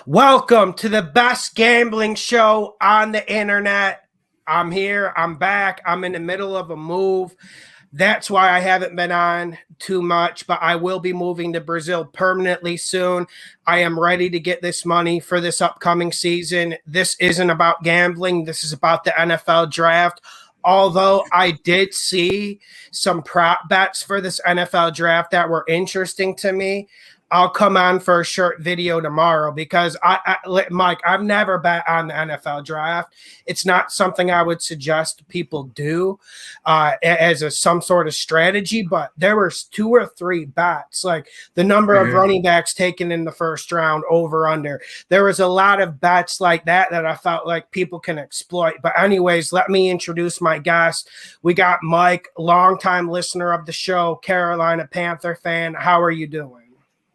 Welcome to the best gambling show on the internet. I'm here. I'm back. I'm in the middle of a move. That's why I haven't been on too much, but I will be moving to Brazil permanently soon. I am ready to get this money for this upcoming season. This isn't about gambling. This is about the NFL draft. Although I did see some prop bets for this NFL draft that were interesting to me, I'll come on for a short video tomorrow because Mike, I've never bet on the NFL draft. It's not something I would suggest people do as some sort of strategy. But there was 2 or 3 bets, like the number of running backs taken in the first round, over under. There was a lot of bets like that I felt like people can exploit. But anyways, let me introduce my guest. We got Mike, longtime listener of the show, Carolina Panther fan. How are you doing?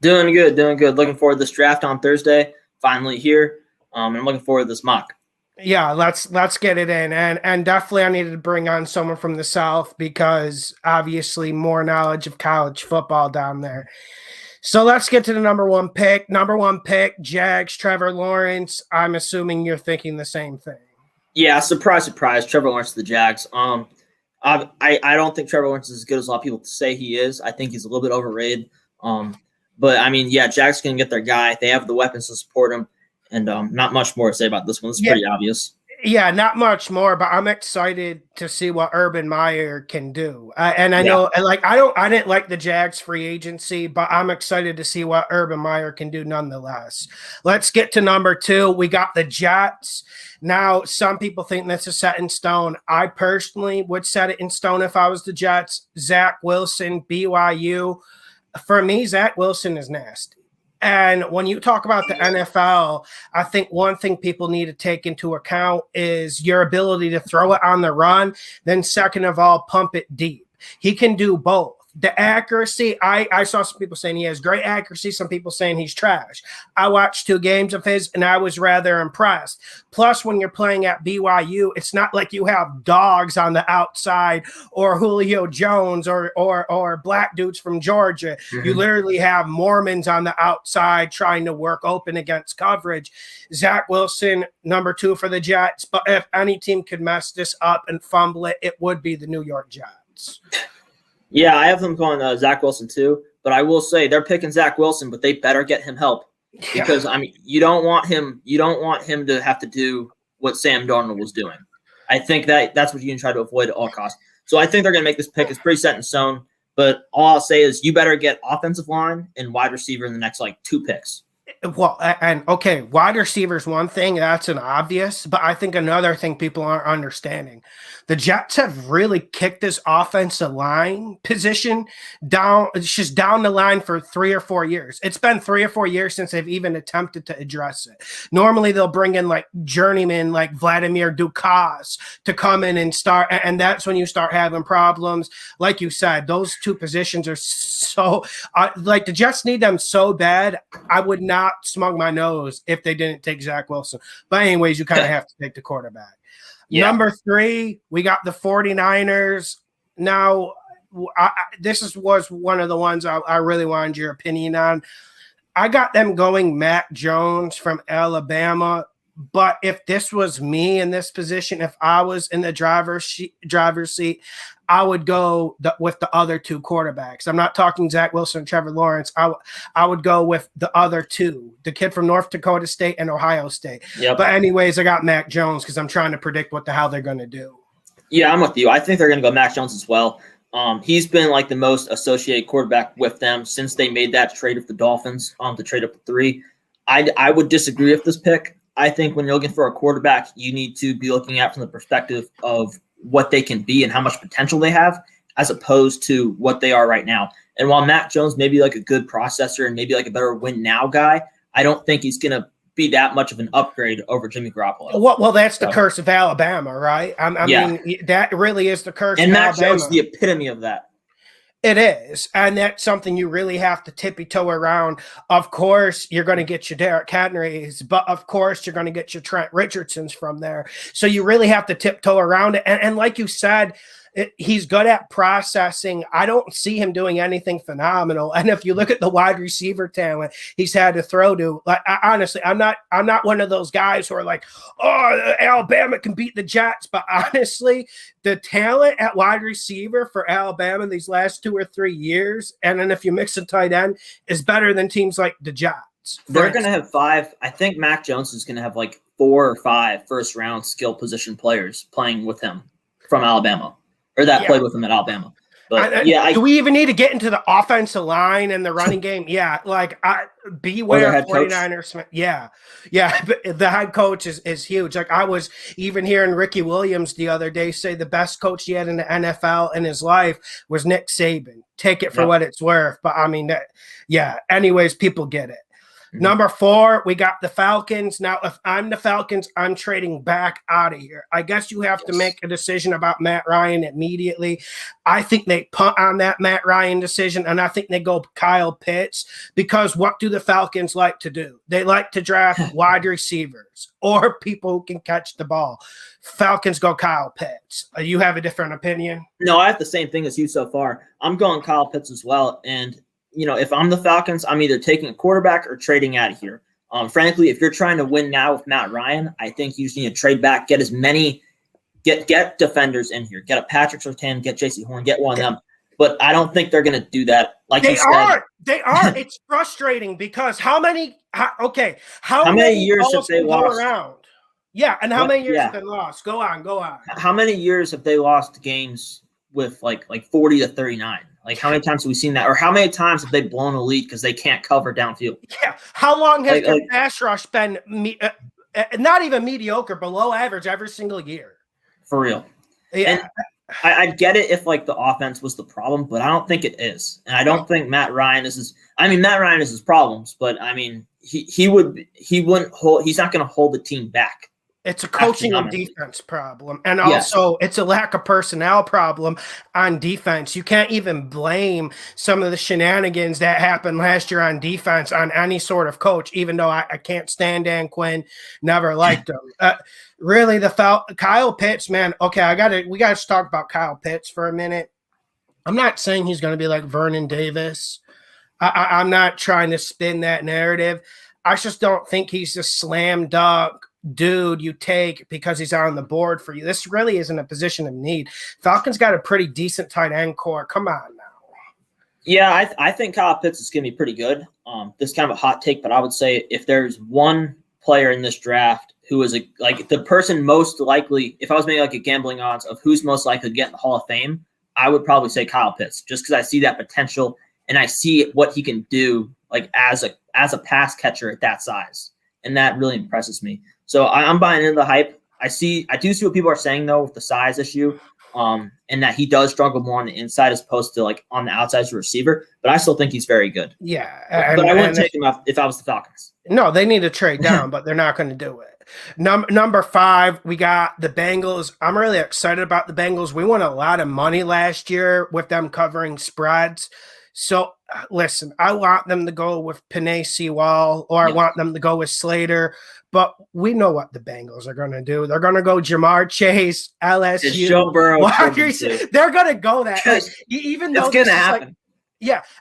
Doing good. Looking forward to this draft on Thursday. Finally here. I'm looking forward to this mock. Yeah, let's get it in. And definitely I needed to bring on someone from the South because obviously more knowledge of college football down there. So let's get to the number one pick. Number one pick, Jags, Trevor Lawrence. I'm assuming you're thinking the same thing. Yeah, surprise. Trevor Lawrence to the Jags. I don't think Trevor Lawrence is as good as a lot of people say he is. I think he's a little bit overrated. But, I mean, yeah, Jags can get their guy. They have the weapons to support him. And not much more to say about this one. This is pretty obvious. Yeah, not much more, but I'm excited to see what Urban Meyer can do. And I know, like, I didn't like the Jags free agency, but I'm excited to see what Urban Meyer can do nonetheless. Let's get to number 2. We got the Jets. Now, some people think this is set in stone. I personally would set it in stone if I was the Jets. Zach Wilson, BYU. For me, Zach Wilson is nasty. And when you talk about the NFL, I think one thing people need to take into account is your ability to throw it on the run. Then second of all, pump it deep. He can do both. The accuracy, I saw some people saying he has great accuracy, some people saying he's trash. I watched 2 games of his, and I was rather impressed. Plus, when you're playing at BYU, it's not like you have dogs on the outside or Julio Jones or black dudes from Georgia. You literally have Mormons on the outside trying to work open against coverage. Zach Wilson, number 2 for the Jets. But if any team could mess this up and fumble it, it would be the New York Jets. Yeah, I have them going Zach Wilson too, but I will say they're picking Zach Wilson, but they better get him help because I mean you don't want him to have to do what Sam Darnold was doing. I think that's what you can try to avoid at all costs. So I think they're going to make this pick. It's pretty set in stone, but all I'll say is you better get offensive line and wide receiver in the next 2 picks. Well, and okay, wide receiver is one thing, that's an obvious, but I think another thing people aren't understanding. The Jets have really kicked this offensive line position down. It's just down the line for 3 or 4 years. It's been 3 or 4 years since they've even attempted to address it. Normally they'll bring in journeymen like Vladimir Dukas to come in and start, and that's when you start having problems. Like you said, those 2 positions are so the Jets need them so bad. I would not smug my nose if they didn't take Zach Wilson. But anyways, you kind of have to take the quarterback. Yeah. Number 3, we got the 49ers. Now, this was one of the ones I really wanted your opinion on. I got them going Mac Jones from Alabama. But if this was me in this position, if I was in the driver's seat, I would go with the other 2 quarterbacks. I'm not talking Zach Wilson and Trevor Lawrence. I would go with the other 2, the kid from North Dakota State and Ohio State. Yep. But anyways, I got Mac Jones because I'm trying to predict what the hell they're going to do. Yeah, I'm with you. I think they're going to go Mac Jones as well. He's been the most associated quarterback with them since they made that trade with the Dolphins to trade up to 3. I would disagree with this pick. I think when you're looking for a quarterback, you need to be looking at from the perspective of what they can be and how much potential they have as opposed to what they are right now. And while Mac Jones may be a good processor and maybe a better win now guy, I don't think he's going to be that much of an upgrade over Jimmy Garoppolo. Well, that's the curse of Alabama, right? I mean, that really is the curse of Alabama. And Mac Jones is the epitome of that. It is, and that's something you really have to tippy-toe around. Of course, you're going to get your Derrick Henrys, but of course, you're going to get your Trent Richardsons from there. So you really have to tiptoe around it. And like you said, He's good at processing. I don't see him doing anything phenomenal. And if you look at the wide receiver talent he's had to throw to, like, honestly, I'm not one of those guys who are like, oh, Alabama can beat the Jets. But honestly, the talent at wide receiver for Alabama these last 2 or 3 years, and then if you mix a tight end, is better than teams like the Jets. They're going to have 5. I think Mac Jones is going to have like 4 or 5 first-round skill position players playing with him from Alabama, or that played with him at Alabama. But do we even need to get into the offensive line and the running game? Yeah, like beware 49ers. Coach. Yeah. But the head coach is huge. Like I was even hearing Ricky Williams the other day say the best coach he had in the NFL in his life was Nick Saban. Take it for what it's worth. But I mean, anyways, people get it. Number 4, we got the Falcons. Now, if I'm the Falcons, I'm trading back out of here. I guess you have to make a decision about Matt Ryan immediately. I think they punt on that Matt Ryan decision, and I think they go Kyle Pitts, because what do the Falcons like to do? They like to draft wide receivers or people who can catch the ball. Falcons go Kyle Pitts. You have a different opinion? No, I have the same thing as you so far. I'm going Kyle Pitts as well, and if I'm the Falcons, I'm either taking a quarterback or trading out of here. Frankly, if you're trying to win now with Matt Ryan, I think you just need to trade back, get as many, get defenders in here, get a Patrick Surtain, get J.C. Horn, get one of them. But I don't think they're going to do that. Like they are. It's frustrating because how many years have they lost? Around? Yeah, and how many years have they lost? Go on. How many years have they lost games with like 40 to 39? Like, how many times have we seen that? Or how many times have they blown a lead because they can't cover downfield? Yeah. How long has their pass rush been not even mediocre, below average every single year? For real. Yeah. And I get it if, like, the offense was the problem, but I don't think it is. And I don't think Matt Ryan is Matt Ryan is his problems, but, I mean, he's not going to hold the team back. It's a coaching and defense problem. And also it's a lack of personnel problem on defense. You can't even blame some of the shenanigans that happened last year on defense on any sort of coach, even though I can't stand Dan Quinn, never liked him. Really, Kyle Pitts, man. Okay, we got to talk about Kyle Pitts for a minute. I'm not saying he's going to be like Vernon Davis. I'm not trying to spin that narrative. I just don't think he's a slam dunk dude you take because he's on the board for you. This really isn't a position of need. Falcons got a pretty decent tight end core. Come on now. Yeah, I think Kyle Pitts is going to be pretty good. This is kind of a hot take, but I would say if there's one player in this draft who is the person most likely, if I was making like a gambling odds of who's most likely to get in the Hall of Fame, I would probably say Kyle Pitts, just because I see that potential and I see what he can do like as a pass catcher at that size, and that really impresses me. So I'm buying into the hype. I do see what people are saying though with the size issue, and that he does struggle more on the inside as opposed to like on the outside as a receiver. But I still think he's very good. Yeah, but I wouldn't take him off if I was the Falcons. No, they need to trade down, but they're not going to do it. Number 5, we got the Bengals. I'm really excited about the Bengals. We won a lot of money last year with them covering spreads. So listen, I want them to go with Penei Sewell, or I want them to go with Slater. But we know what the Bengals are going to do. They're going to go Jamar Chase, LSU. It's Joe Burrow. They're going to go that. Like, even though it's going to happen.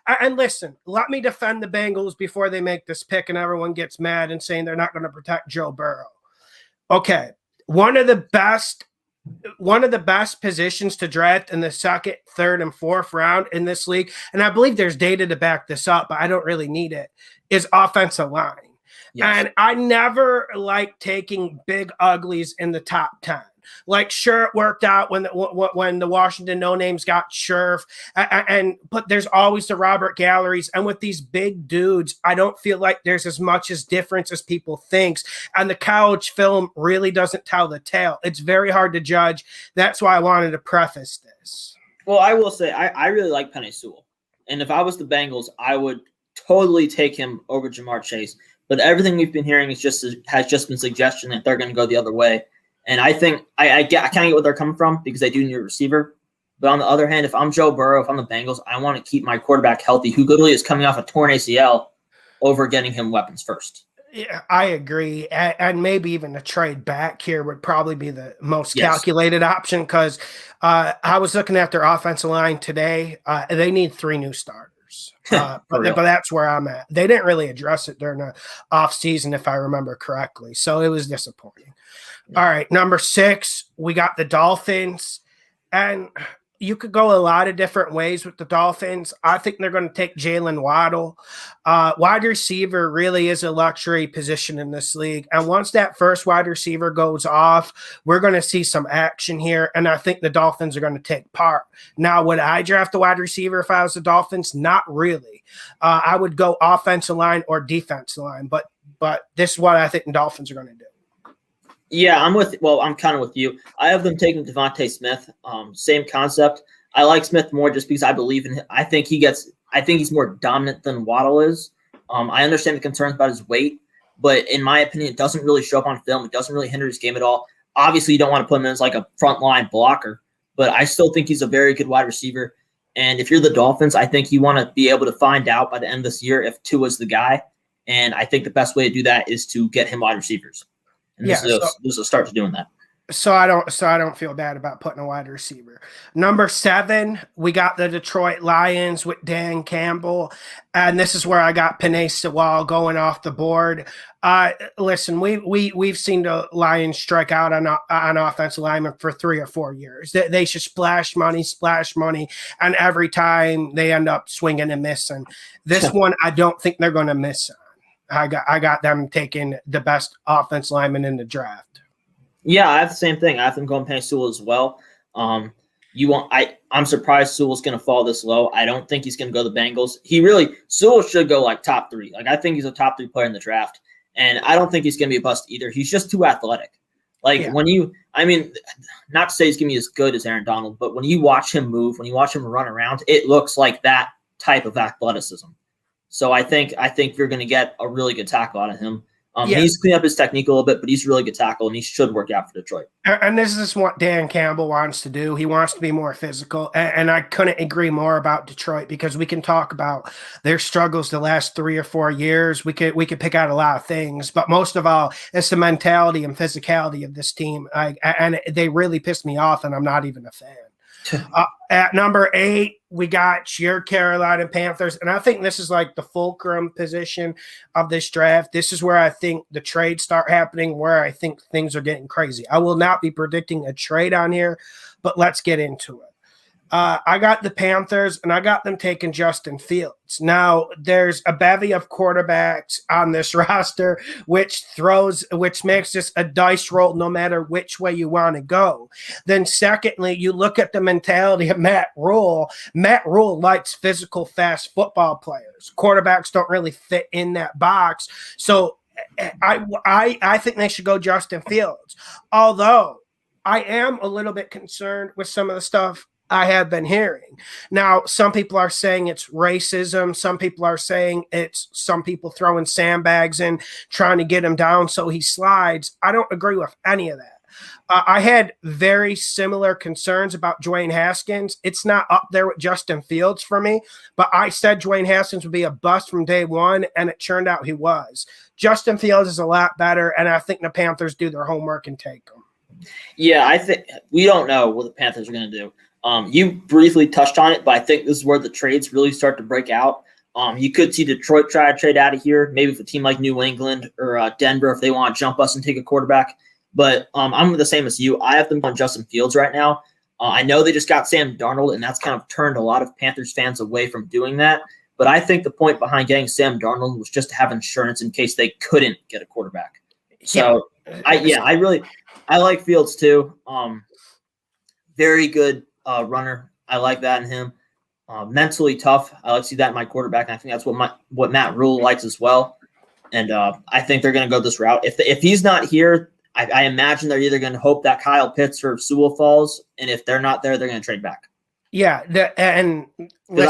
And listen, let me defend the Bengals before they make this pick and everyone gets mad and saying they're not going to protect Joe Burrow. Okay, one of the best positions to draft in the second, third, and fourth round in this league, and I believe there's data to back this up, but I don't really need it, is offensive line. Yes. And I never like taking big uglies in the top 10. Like, sure, it worked out when the Washington no-names got Scherf, but there's always the Robert Galleries. And with these big dudes, I don't feel like there's as much as difference as people think. And the college film really doesn't tell the tale. It's very hard to judge. That's why I wanted to preface this. Well, I will say I really like Penei Sewell. And if I was the Bengals, I would totally take him over Jamar Chase. But everything we've been hearing has just been suggestion that they're going to go the other way. And I think I kind of get what they're coming from because they do need a receiver. But on the other hand, if I'm Joe Burrow, if I'm the Bengals, I want to keep my quarterback healthy, who literally is coming off a torn ACL, over getting him weapons first. Yeah, I agree, and maybe even a trade back here would probably be the most Yes, calculated option because I was looking at their offensive line today. They need three new starters, for but real. that's where I'm at. They didn't really address it during the offseason, if I remember correctly, so it was disappointing. Yeah. All right, number 6, we got the Dolphins, and you could go a lot of different ways with the Dolphins. I think they're going to take Jalen Waddle. Wide receiver really is a luxury position in this league. And once that first wide receiver goes off, we're going to see some action here. And I think the Dolphins are going to take part. Now, would I draft a wide receiver if I was the Dolphins? Not really. I would go offensive line or defensive line. But this is what I think the Dolphins are going to do. Yeah, I'm kind of with you. I have them taking Devontae Smith. Same concept. I like Smith more just because I believe in him. I think he's more dominant than Waddle is. I understand the concerns about his weight, but in my opinion, it doesn't really show up on film. It doesn't really hinder his game at all. Obviously, you don't want to put him in as like a frontline blocker, but I still think he's a very good wide receiver. And if you're the Dolphins, I think you want to be able to find out by the end of this year if Tua's the guy. And I think the best way to do that is to get him wide receivers. And this is a start to doing that. So I don't feel bad about putting a wide receiver. Number 7, we got the Detroit Lions with Dan Campbell, and this is where I got Penei Sewell going off the board. Listen, we've seen the Lions strike out on offensive linemen for 3 or 4 years. They should splash money, and every time they end up swinging and missing. This one, I don't think they're going to miss on. I got them taking the best offense lineman in the draft. Yeah, I have the same thing. I have them going Penei Sewell as well. I'm surprised Sewell's going to fall this low. I don't think he's going to go to the Bengals. Sewell should go like top 3. Like I think he's a top 3 player in the draft, and I don't think he's going to be a bust either. He's just too athletic. Like not to say he's going to be as good as Aaron Donald, but when you watch him move, when you watch him run around, it looks like that type of athleticism. So I think you're going to get a really good tackle out of him. He needs to clean up his technique a little bit, but he's a really good tackle, and he should work out for Detroit. And this is what Dan Campbell wants to do. He wants to be more physical, and I couldn't agree more about Detroit because we can talk about their struggles the last 3 or 4 years. We could pick out a lot of things, but most of all, it's the mentality and physicality of this team. And they really pissed me off, and I'm not even a fan. At number 8, we got your Carolina Panthers, and I think this is like the fulcrum position of this draft. This is where I think the trades start happening, where I think things are getting crazy. I will not be predicting a trade on here, but let's get into it. I got the Panthers, and I got them taking Justin Fields. Now, there's a bevy of quarterbacks on this roster, which makes this a dice roll no matter which way you want to go. Then, secondly, you look at the mentality of Matt Rule. Matt Rule likes physical, fast football players. Quarterbacks don't really fit in that box. So, I think they should go Justin Fields. Although, I am a little bit concerned with some of the stuff I have been hearing. Now, some people are saying it's racism. Some people are saying it's some people throwing sandbags in, trying to get him down so he slides. I don't agree with any of that. I had very similar concerns about Dwayne Haskins. It's not up there with Justin Fields for me, but I said Dwayne Haskins would be a bust from day one, and it turned out he was. Justin Fields is a lot better, and I think the Panthers do their homework and take him. Yeah, I think we don't know what the Panthers are going to do. You briefly touched on it, but I think this is where the trades really start to break out. You could see Detroit try to trade out of here, maybe with a team like New England or Denver if they want to jump us and take a quarterback. But I'm the same as you. I have them on Justin Fields right now. I know they just got Sam Darnold, and that's kind of turned a lot of Panthers fans away from doing that. But I think the point behind getting Sam Darnold was just to have insurance in case they couldn't get a quarterback. So, I like Fields too. Very good runner. I like that in him. Mentally tough. I like to see that in my quarterback, and I think that's what Matt Rule likes as well. And I think they're going to go this route. If he's not here, I imagine they're either going to hope that Kyle Pitts or Sewell falls, and if they're not there, they're going to trade back. Yeah, I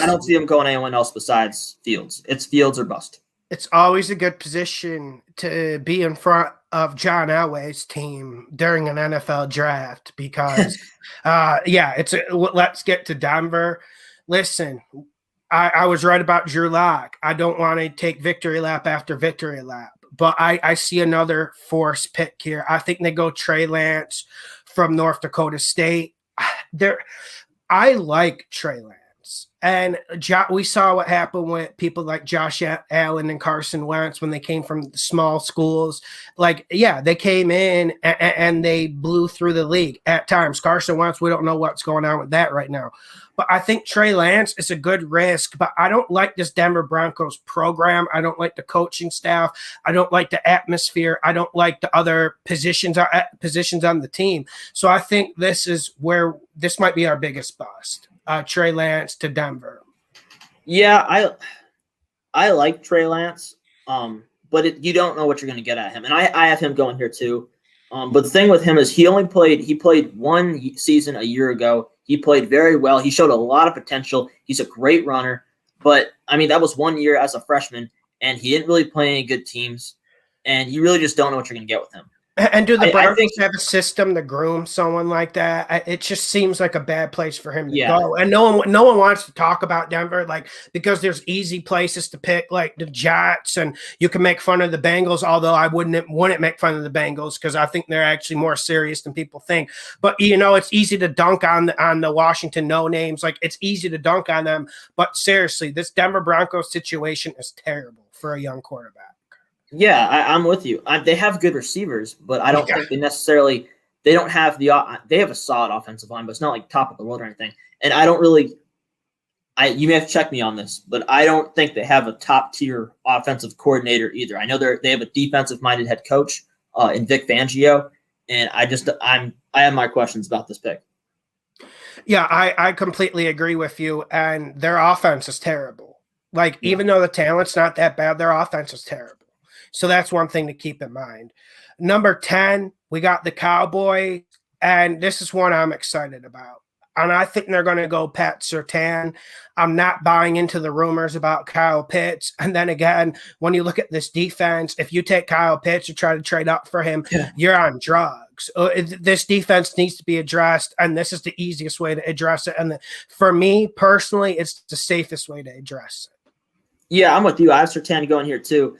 don't see them going anyone else besides Fields. It's Fields or bust. It's always a good position to be in front of John Elway's team during an NFL draft because, let's get to Denver. Listen, I was right about Drew Lock. I don't want to take victory lap after victory lap, but I see another force pick here. I think they go Trey Lance from North Dakota State. I like Trey Lance. And we saw what happened with people like Josh Allen and Carson Wentz when they came from small schools. Like, yeah, they came in and they blew through the league at times. Carson Wentz, we don't know what's going on with that right now. But I think Trey Lance is a good risk. But I don't like this Denver Broncos program. I don't like the coaching staff. I don't like the atmosphere. I don't like the other positions on the team. So I think this might be our biggest bust. Trey Lance to Denver. Yeah, I like Trey Lance, but you don't know what you're going to get at him, and I have him going here too. But the thing with him is he played one season a year ago. He played very well. He showed a lot of potential. He's a great runner, but I mean that was 1 year as a freshman, and he didn't really play any good teams, and you really just don't know what you're going to get with him. And do the Broncos have a system to groom someone like that? It just seems like a bad place for him to go. And no one wants to talk about Denver, like, because there's easy places to pick, like the Jets, and you can make fun of the Bengals. Although I wouldn't make fun of the Bengals because I think they're actually more serious than people think. But it's easy to dunk on the Washington no names. Like, it's easy to dunk on them. But seriously, this Denver Broncos situation is terrible for a young quarterback. Yeah, I'm with you. They have good receivers, but I don't think they don't have they have a solid offensive line, but it's not like top of the world or anything. And you may have to check me on this, but I don't think they have a top tier offensive coordinator either. I know they have a defensive minded head coach in Vic Fangio, and I have my questions about this pick. Yeah, I completely agree with you, and their offense is terrible. Like, even though the talent's not that bad, their offense is terrible. So that's one thing to keep in mind. Number 10, we got the Cowboys, and this is one I'm excited about. And I think they're going to go Pat Surtain. I'm not buying into the rumors about Kyle Pitts. And then again, when you look at this defense, if you take Kyle Pitts or try to trade up for him, you're on drugs. This defense needs to be addressed, and this is the easiest way to address it. And for me personally, it's the safest way to address it. Yeah, I'm with you. I have Surtain going here too.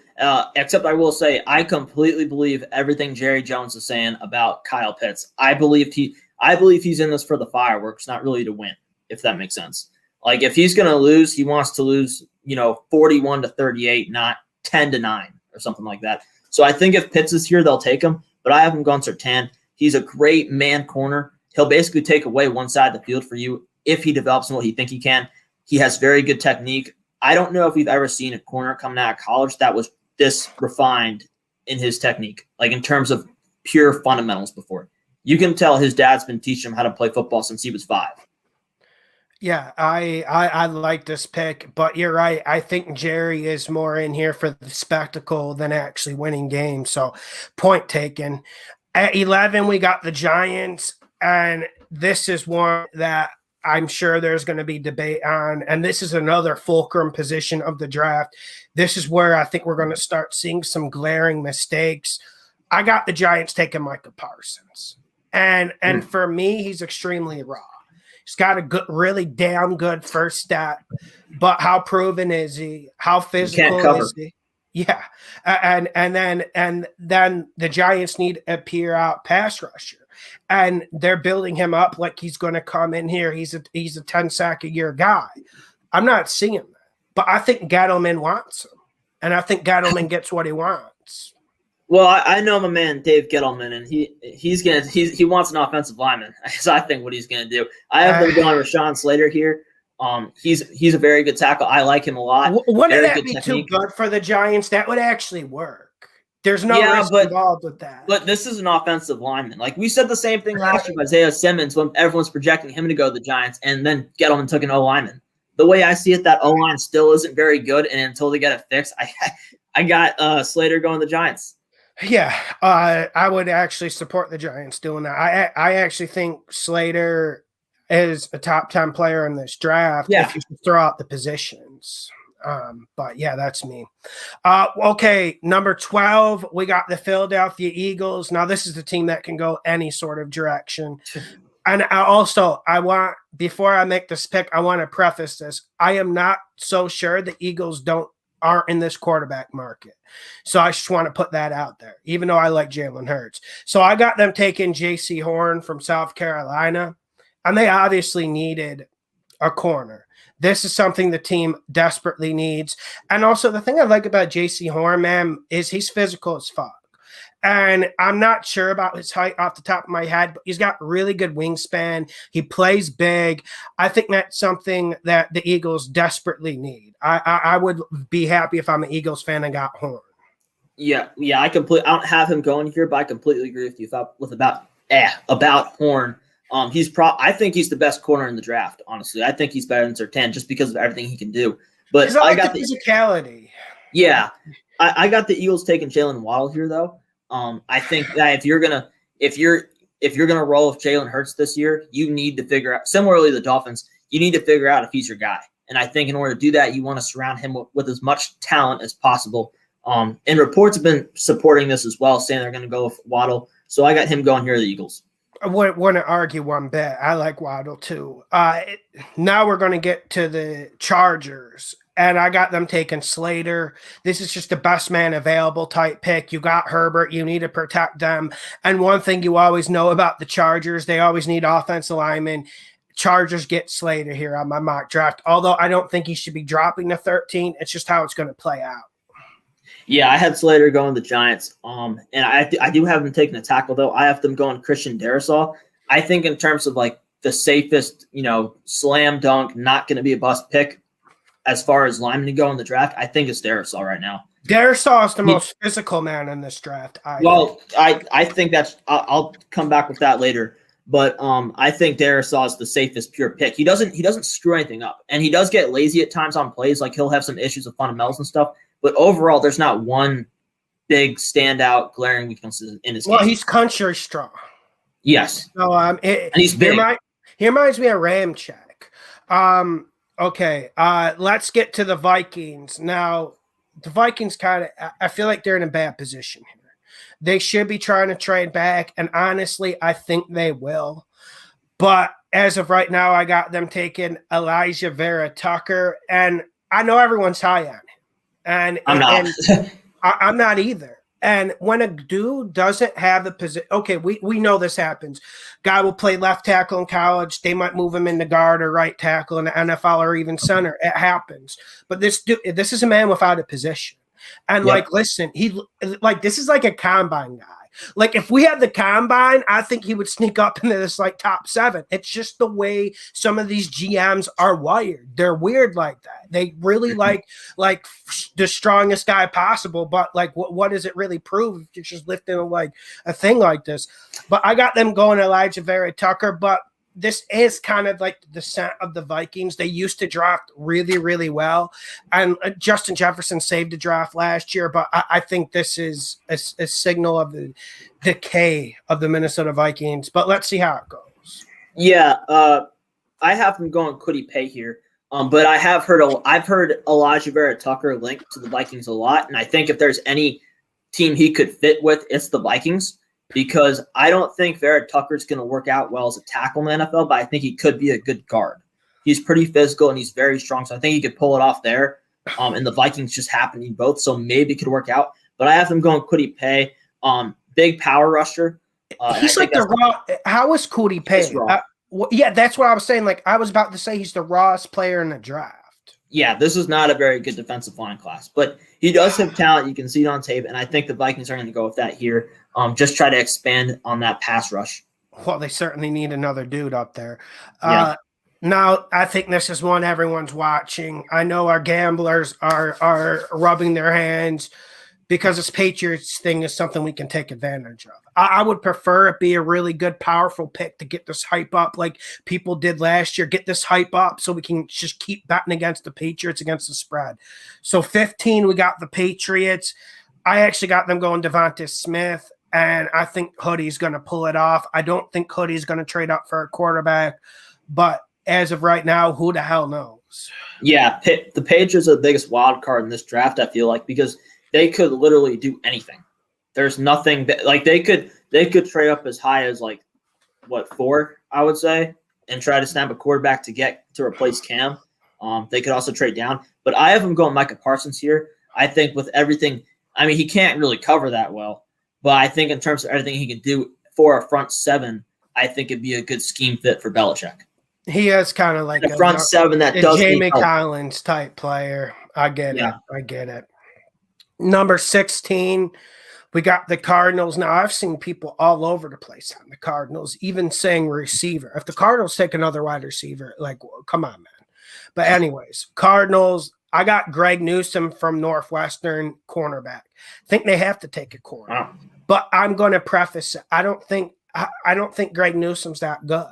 Except I will say I completely believe everything Jerry Jones is saying about Kyle Pitts. I believe he's in this for the fireworks, not really to win, if that makes sense. Like, if he's going to lose, he wants to lose, 41-38, not 10-9 or something like that. So I think if Pitts is here, they'll take him. But I have him going Surtain. He's a great man corner. He'll basically take away one side of the field for you if he develops in what he think he can. He has very good technique. I don't know if we've ever seen a corner coming out of college that was this refined in his technique, like in terms of pure fundamentals before. You can tell his dad's been teaching him how to play football since he was 5. Yeah, I like this pick, but you're right. I think Jerry is more in here for the spectacle than actually winning games. So point taken. At 11, we got the Giants, and this is one that I'm sure there's going to be debate on, and this is another fulcrum position of the draft. This is where I think we're going to start seeing some glaring mistakes. I got the Giants taking Micah Parsons, and for me, he's extremely raw. He's got a really damn good first step, but how proven is he? How physical is he? Yeah, and then the Giants need a pure out pass rusher. And they're building him up like he's going to come in here. He's a 10 sack a year guy. I'm not seeing that, but I think Gettleman wants him, and I think Gettleman gets what he wants. Well, I know my man Dave Gettleman, and he wants an offensive lineman. So I think what he's gonna do. I have him going Rashawn Slater here. He's a very good tackle. I like him a lot. Wouldn't that be technique. Too good for the Giants? That would actually work. There's no risk involved with that. But this is an offensive lineman. Like, we said the same thing last year with Isaiah Simmons when everyone's projecting him to go to the Giants, and then Gettleman took an O-lineman. The way I see it, that O-line still isn't very good, and until they get it fixed, I got Slater going to the Giants. Yeah, I would actually support the Giants doing that. I actually think Slater is a top 10 player in this draft if you throw out the positions. But yeah, that's me. Okay, number 12, we got the Philadelphia Eagles. Now, this is the team that can go any sort of direction. And before I make this pick, I want to preface this. I am not so sure the Eagles aren't in this quarterback market. So I just want to put that out there, even though I like Jalen Hurts. So I got them taking J.C. Horn from South Carolina, and they obviously needed a corner. This is something the team desperately needs. And also, the thing I like about J.C. Horn, man, is he's physical as fuck. And I'm not sure about his height off the top of my head, but he's got really good wingspan. He plays big. I think that's something that the Eagles desperately need. I would be happy if I'm an Eagles fan and got Horn. Yeah, I don't have him going here, but I completely agree with you about Horn. I think he's the best corner in the draft. Honestly, I think he's better than Surtain just because of everything he can do. But I got the physicality. Yeah, I got the Eagles taking Jalen Waddle here, though. I think that if you're gonna roll with Jalen Hurts this year, you need to figure out. Similarly, the Dolphins, you need to figure out if he's your guy. And I think in order to do that, you want to surround him with as much talent as possible. And reports have been supporting this as well, saying they're going to go with Waddle. So I got him going here, the Eagles. I wouldn't want to argue one bit. I like Waddle too. Now we're going to get to the Chargers, and I got them taking Slater. This is just the best man available type pick. You got Herbert. You need to protect them. And one thing you always know about the Chargers, they always need offensive linemen. Chargers get Slater here on my mock draft, although I don't think he should be dropping to 13. It's just how it's going to play out. Yeah, I had Slater going the Giants, and I do have them taking a tackle, though. I have them going Christian Darrisaw. I think in terms of like the safest, slam dunk, not going to be a bust pick as far as linemen to go in the draft, I think it's Darrisaw right now. Darrisaw is the most physical man in this draft. I think that's – I'll come back with that later. But I think Darrisaw is the safest pure pick. He doesn't screw anything up, and he does get lazy at times on plays. Like he'll have some issues with fundamentals and stuff. But overall, there's not one big standout glaring weakness in his game. Well, he's country strong. Yes. So and he's big. He reminds me of Ramczyk. Okay. Let's get to the Vikings now. The Vikings I feel like they're in a bad position here. They should be trying to trade back, and honestly, I think they will. But as of right now, I got them taking Elijah Vera Tucker, and I know everyone's high on him. And I'm not. I'm not either. And when a dude doesn't have the position, okay, we know this happens. Guy will play left tackle in college. They might move him into guard or right tackle in the NFL or even center. It happens. But this is a man without a position. And listen, this is like a combine guy. Like if we had the combine, I think he would sneak up into this like top 7. It's just the way some of these GMs are wired. They're weird like that. They really like the strongest guy possible, but like what does it really prove if you're just lifting like a thing like this? But I got them going Elijah Vera Tucker, but this is kind of like the descent of the Vikings. They used to draft really, really well. And Justin Jefferson saved the draft last year, but I think this is a signal of the decay of the Minnesota Vikings. But let's see how it goes. Yeah, I have them going Kwity Paye here. But I've heard Elijah Vera Tucker linked to the Vikings a lot. And I think if there's any team he could fit with, it's the Vikings. Because I don't think Vera Tucker's going to work out well as a tackle in the NFL, but I think he could be a good guard. He's pretty physical and he's very strong, so I think he could pull it off there. And the Vikings just happen to need both, so maybe it could work out. But I have them going Kwity Paye, big power rusher. He's like the raw. How is Kwity Paye? Yeah, that's what I was saying. Like I was about to say, he's the rawest player in the draft. Yeah, this is not a very good defensive line class, but he does have talent. You can see it on tape, and I think the Vikings are going to go with that here. Just try to expand on that pass rush. Well, they certainly need another dude up there. Now, I think this is one everyone's watching. I know our gamblers are rubbing their hands because this Patriots thing is something we can take advantage of. I would prefer it be a really good, powerful pick to get this hype up like people did last year. Get this hype up so we can just keep betting against the Patriots against the spread. So 15, we got the Patriots. I actually got them going Devonta Smith, and I think Hoodie's going to pull it off. I don't think Hoodie's going to trade up for a quarterback, but as of right now, who the hell knows? Yeah, the Patriots are the biggest wild card in this draft, I feel like, because they could literally do anything. There's nothing that like they could trade up as high as 4, I would say, and try to snap a quarterback to replace Cam. They could also trade down, but I have them going Micah Parsons here. I think with everything, I mean, he can't really cover that well, but I think in terms of everything he can do for a front seven, I think it'd be a good scheme fit for Belichick. He is kind of like a front seven that does Jamie Collins type player. I get it. I get it. Number 16, we got the Cardinals. Now, I've seen people all over the place on the Cardinals, even saying receiver. If the Cardinals take another wide receiver, like, come on, man. But anyways, Cardinals, I got Greg Newsome from Northwestern, cornerback. I think they have to take a corner. Wow. But I'm going to preface it. I don't think Greg Newsome's that good.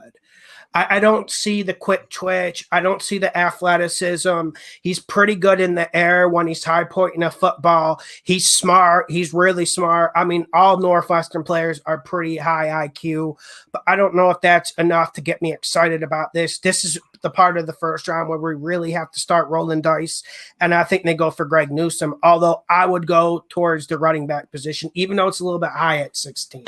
I don't see the quick twitch. I don't see the athleticism. He's pretty good in the air when he's high pointing a football. He's smart. He's really smart. I mean, all Northwestern players are pretty high IQ, but I don't know if that's enough to get me excited about this. This is the part of the first round where we really have to start rolling dice, and I think they go for Greg Newsome, although I would go towards the running back position, even though it's a little bit high at 16.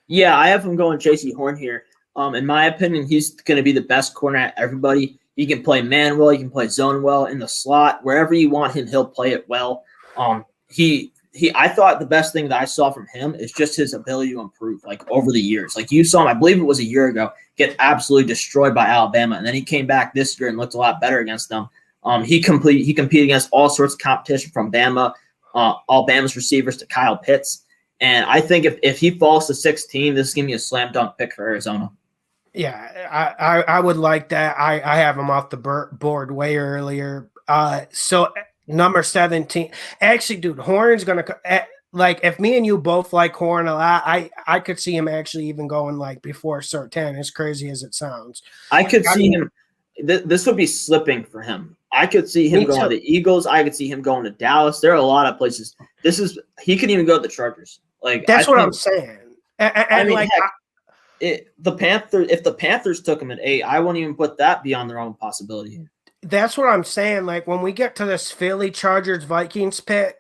Yeah, I have him going J.C. Horn here. In my opinion, he's going to be the best corner at everybody. He can play man well. He can play zone well in the slot. Wherever you want him, he'll play it well. I thought the best thing that I saw from him is just his ability to improve, like, over the years. Like, you saw him, I believe it was a year ago, get absolutely destroyed by Alabama, and then he came back this year and looked a lot better against them. He competed against all sorts of competition from Bama, Alabama's receivers to Kyle Pitts. And I think if he falls to 16, this is going to be a slam dunk pick for Arizona. Yeah, I would like that. I have him off the board way earlier. So number 17, actually, dude, Horn's gonna like, if me and you both like Horn a lot, I could see him actually even going like before Surtain, as crazy as it sounds. I could see him. This would be slipping for him. I could see him going to the Eagles. I could see him going to Dallas. There are a lot of places. He could even go to the Chargers. Like, that's what I'm saying. And I mean, like, if the Panthers took him at 8, I wouldn't even put that beyond their own possibility. That's what I'm saying. Like, when we get to this Philly Chargers Vikings pick,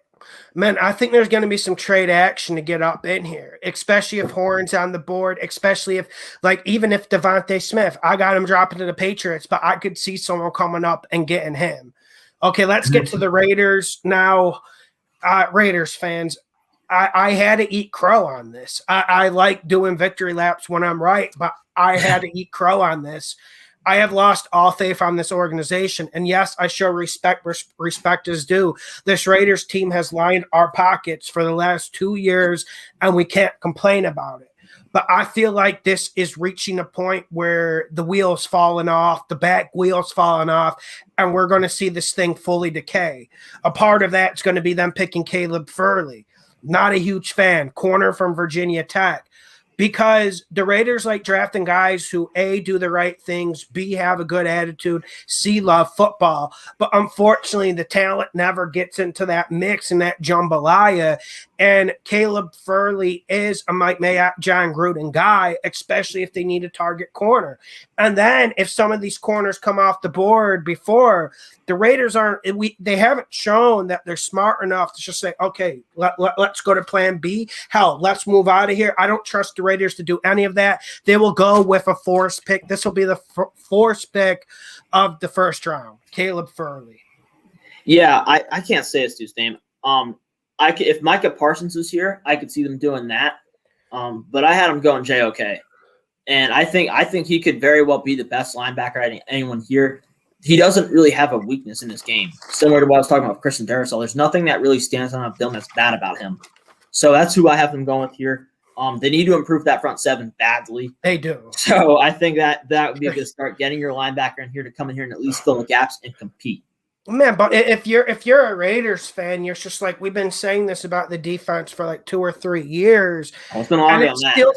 man, I think there's going to be some trade action to get up in here, especially if Horn's on the board, especially if, like, even if Devontae Smith, I got him dropping to the Patriots, but I could see someone coming up and getting him. Okay, let's get to the Raiders now. Raiders fans, I had to eat crow on this. I like doing victory laps when I'm right, but I had to eat crow on this. I have lost all faith on this organization. And yes, I show respect. Respect is due. This Raiders team has lined our pockets for the last 2 years, and we can't complain about it. But I feel like this is reaching a point where the wheels falling off, the back wheels falling off, and we're going to see this thing fully decay. A part of that is going to be them picking Caleb Furley. Not a huge fan. Corner from Virginia Tech. Because the Raiders like drafting guys who, A, do the right things, B, have a good attitude, C, love football. But unfortunately, the talent never gets into that mix and that jambalaya. And Caleb Furley is a Mike Mayock, John Gruden guy, especially if they need a target corner. And then if some of these corners come off the board before, the Raiders they haven't shown that they're smart enough to just say, okay, let's go to plan B. Hell, let's move out of here. I don't trust the Raiders to do any of that. They will go with a forced pick. This will be the forced pick of the first round, Caleb Furley. Yeah, I can't say it's Stu's name. If Micah Parsons was here, I could see them doing that. But I had him going JOK. And I think he could very well be the best linebacker anyone here. He doesn't really have a weakness in his game. Similar to what I was talking about with Christian Darrisaw. There's nothing that really stands on a film that's bad about him. So that's who I have him going with here. They need to improve that front seven badly. They do. So I think that would be a good start, getting your linebacker in here to come in here and at least fill the gaps and compete. Man, but if you're a Raiders fan, you're just like, we've been saying this about the defense for like 2 or 3 years. It's been longer than that.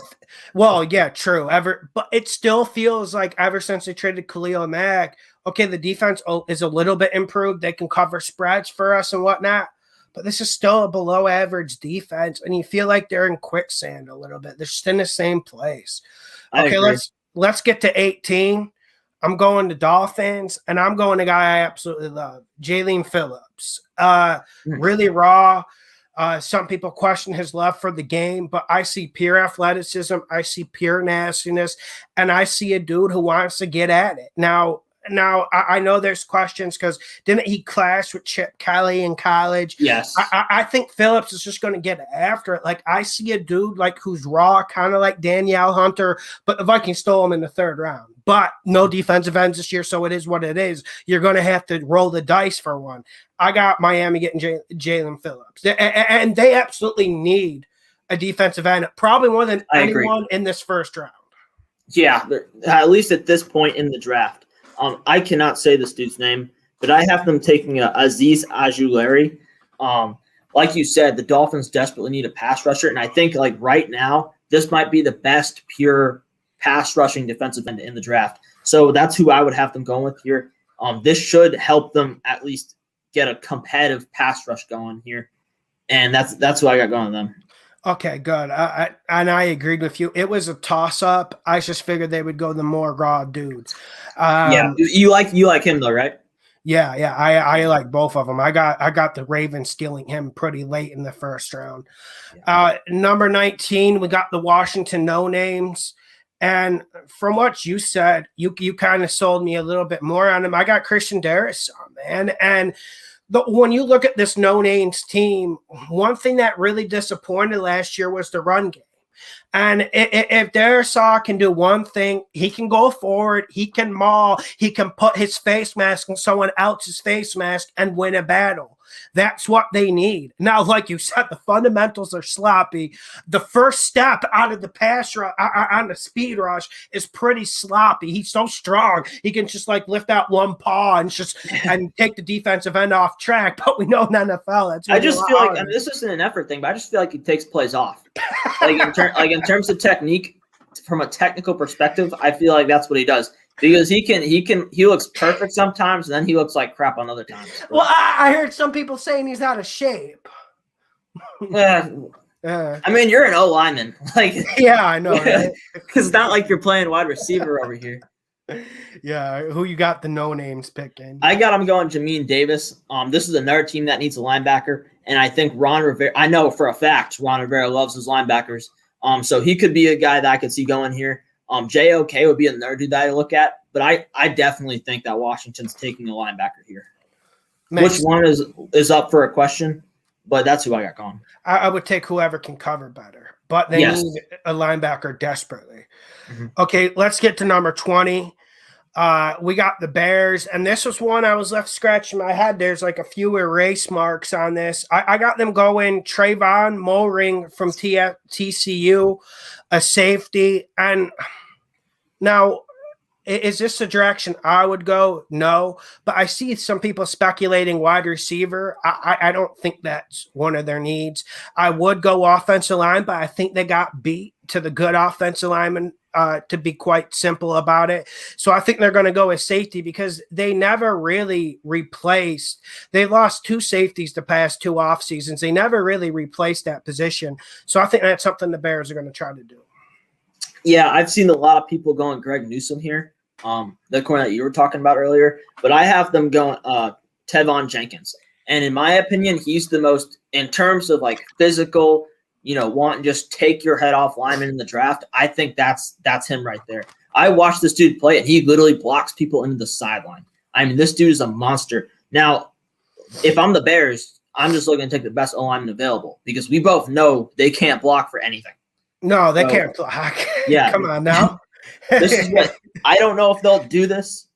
Well, yeah, true. But it still feels like ever since they traded Khalil Mack, okay, the defense is a little bit improved. They can cover spreads for us and whatnot. But this is still a below average defense, and you feel like they're in quicksand a little bit. They're just in the same place. Okay, let's get to 18. I'm going to Dolphins, and I'm going to a guy I absolutely love, Jalen Phillips. Really raw. Some people question his love for the game, but I see pure athleticism. I see pure nastiness, and I see a dude who wants to get at it. Now, now I know there's questions because didn't he clash with Chip Kelly in college? Yes. I think Phillips is just going to get after it. Like I see a dude like who's raw, kind of like Danielle Hunter, but the Vikings stole him in the 3rd round. But no defensive ends this year, so it is what it is. You're going to have to roll the dice for one. I got Miami getting Jalen Phillips, and they absolutely need a defensive end, probably more than anyone in this 1st round. Yeah, at least at this point in the draft. I cannot say this dude's name, but I have them taking Azeez Ojulari. Like you said, the Dolphins desperately need a pass rusher, and I think like right now, this might be the best pure pass rushing defensive end in the draft. So that's who I would have them going with here. This should help them at least get a competitive pass rush going here, and that's who I got going with them. Okay, good. And I agreed with you. It was a toss-up. I just figured they would go the more raw dudes. Yeah, you like him though, right? Yeah. I like both of them. I got the Ravens stealing him pretty late in the 1st round. Yeah. Number 19, we got the Washington no names. And from what you said, you kind of sold me a little bit more on him. I got Christian Darrisaw, man, and when you look at this no-names team, one thing that really disappointed last year was the run game. And if Darrisaw can do one thing, he can go forward, he can maul, he can put his face mask on someone else's face mask and win a battle. That's what they need. Now, like you said, the fundamentals are sloppy. The first step out of the pass rush, on the speed rush, is pretty sloppy. He's so strong. He can just like lift out one paw and take the defensive end off track. But we know in NFL, I just feel like, and this isn't an effort thing, but I just feel like he takes plays off. Like in terms of technique, from a technical perspective, I feel like that's what he does. Because he looks perfect sometimes, and then he looks like crap on other times. Well, I heard some people saying he's out of shape. I mean, you're an O lineman, like yeah, I know. Right? It's not like you're playing wide receiver over here. Yeah, who you got the no names picking? I got him going Jamin Davis. This is another team that needs a linebacker, and I think Ron Rivera. I know for a fact Ron Rivera loves his linebackers. So he could be a guy that I could see going here. JOK would be another dude that I look at, but I definitely think that Washington's taking a linebacker here. Which one is up for a question, but that's who I got going. I would take whoever can cover better, but they need a linebacker desperately. Mm-hmm. Okay, let's get to number 20. We got the Bears, and this was one I was left scratching my head. There's like a few erase marks on this. I got them going Trayvon Mulring from TCU, a safety. And now, is this the direction I would go? No, but I see some people speculating wide receiver. I don't think that's one of their needs. I would go offensive line, but I think they got beat to the good offensive lineman. To be quite simple about it. So I think they're going to go with safety because they never really replaced. They lost 2 safeties the past 2 off seasons. They never really replaced that position. So I think that's something the Bears are going to try to do. Yeah, I've seen a lot of people going Greg Newsome here, the corner that you were talking about earlier. But I have them going Tevon Jenkins. And in my opinion, he's the most, in terms of like physical, want to just take your head off lineman in the draft. I think that's him right there. I watched this dude play, and he literally blocks people into the sideline. I mean, this dude is a monster. Now, if I'm the Bears, I'm just looking to take the best O-lineman available because we both know they can't block for anything. No, they can't block. Yeah. Come on now. This is what – I don't know if they'll do this,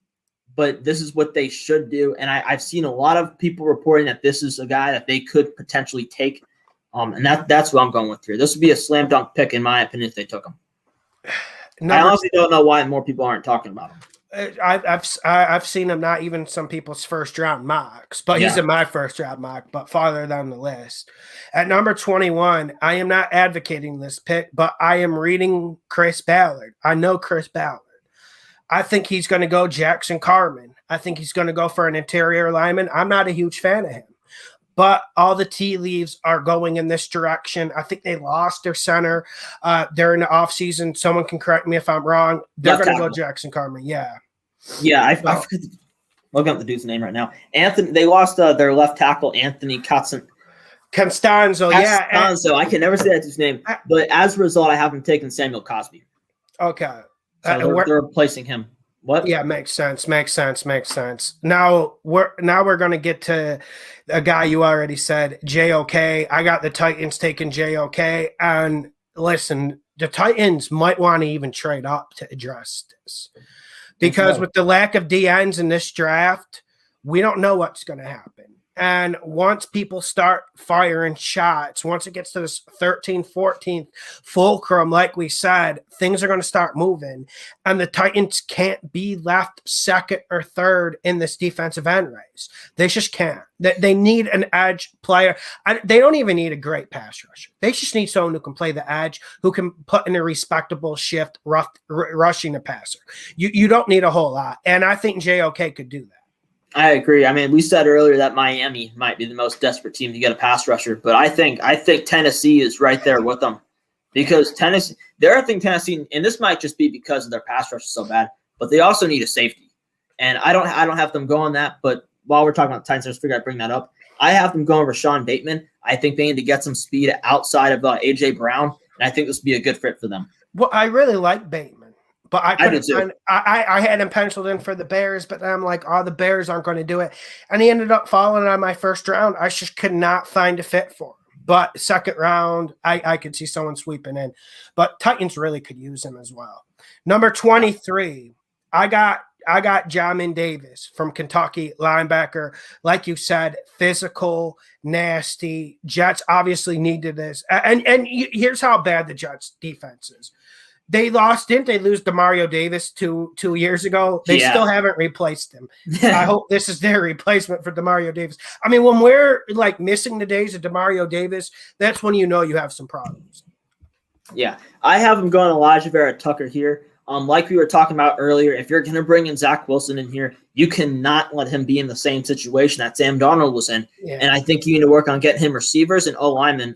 but this is what they should do. And I've seen a lot of people reporting that this is a guy that they could potentially take. And that's what I'm going with here. This would be a slam dunk pick, in my opinion, if they took him. I honestly don't know why more people aren't talking about him. I've seen him, not even some people's first round mocks, but he's in my first round mock, but farther down the list. At number 21, I am not advocating this pick, but I am reading Chris Ballard. I know Chris Ballard. I think he's going to go Jackson Carman. I think he's going to go for an interior lineman. I'm not a huge fan of him. But all the tea leaves are going in this direction. I think they lost their center during the offseason. Someone can correct me if I'm wrong. They're going to go Jackson Carman. Yeah. Yeah, I forget looking up the dude's name right now. They lost their left tackle, Anthony Costanzo. Yeah. Costanzo. I can never say that dude's name. But as a result, I have him taking Samuel Cosby. Okay. So they're replacing him. What? Yeah, makes sense. Makes sense. Makes sense. Now we're gonna get to a guy you already said, JOK. I got the Titans taking JOK, and listen, the Titans might want to even trade up to address this because so. with the lack of DNs in this draft, we don't know what's going to happen. And once people start firing shots, once it gets to this 13th, 14th fulcrum, like we said, things are going to start moving. And the Titans can't be left second or third in this defensive end race. They just can't. They need an edge player. They don't even need a great pass rusher. They just need someone who can play the edge, who can put in a respectable shift, rushing the passer. You don't need a whole lot. And I think JOK could do that. I agree. I mean, we said earlier that Miami might be the most desperate team to get a pass rusher, but I think Tennessee is right there with them because Tennessee, and this might just be because of their pass rush is so bad, but they also need a safety. And I don't have them go on that, but while we're talking about the Titans, I just figured I'd bring that up. I have them going Rashawn Bateman. I think they need to get some speed outside of AJ Brown, and I think this would be a good fit for them. Well, I really like Bateman. But I had him penciled in for the Bears, but then I'm like, oh, the Bears aren't going to do it. And he ended up falling on my first round. I just could not find a fit for him. But second round, I could see someone sweeping in. But Titans really could use him as well. Number 23, I got Jamin Davis from Kentucky, linebacker. Like you said, physical, nasty. Jets obviously needed this. And here's how bad the Jets defense is. They didn't they lose Demario Davis 2 years ago? They still haven't replaced him. I hope this is their replacement for Demario Davis. I mean, when we're like missing the days of Demario Davis, that's when you know you have some problems. Yeah, I have him going Elijah Vera Tucker here. Like we were talking about earlier, if you're going to bring in Zach Wilson in here, you cannot let him be in the same situation that Sam Darnold was in. Yeah. And I think you need to work on getting him receivers and O-linemen